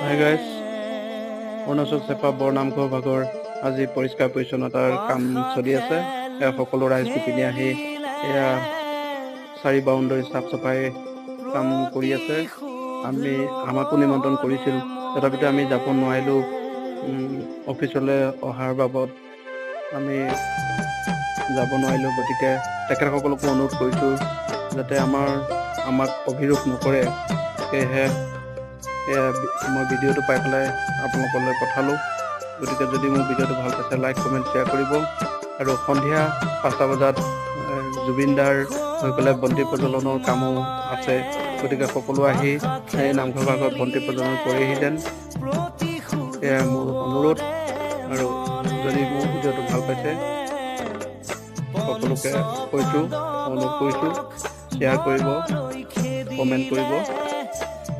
Hi guys, Arunachal চেপা বৰনামঘৰ ভাগৰ আজি পৰিষ্কাৰ পৰিচ্ছন্নতাৰ কাম চলি আছে। সকলো ৰাইজ গোপিনী আহি এয়া চাৰি বাউণ্ডৰী চাফ চাফাই কাম কৰি আছে। আমাকো নিমন্ত্ৰণ কৰিছিল, তথাপিতো আমি যাব নোৱাৰিলোঁ। অফিচলৈ অহাৰ বাবদ আমি যাব নোৱাৰিলোঁ। গতিকে তেখেতসকলকো অনুৰোধ কৰিছোঁ যাতে আমাক অভিৰোধ নকৰে। সেয়েহে মই ভিডিঅ'টো পাই পেলাই আপোনালোকলৈ পঠালোঁ। গতিকে যদি মোৰ ভিডিঅ'টো ভাল পাইছে লাইক কমেণ্ট শ্বেয়াৰ কৰিব। আৰু সন্ধিয়া 5টা বজাত জুবিন দাৰ হৈ পেলাই বন্তি প্ৰজ্বলনৰ কামো আছে। গতিকে সকলো আহি এই নামঘৰ ভাগত বন্তি প্ৰজ্বলন কৰিহি যেন, এয়াই মোৰ অনুৰোধ। আৰু যদি মোৰ ভিডিঅ'টো ভাল পাইছে সকলোকে কৈছোঁ, অনুৰোধ কৰিছোঁ শ্বেয়াৰ কৰিব, কমেণ্ট কৰিব।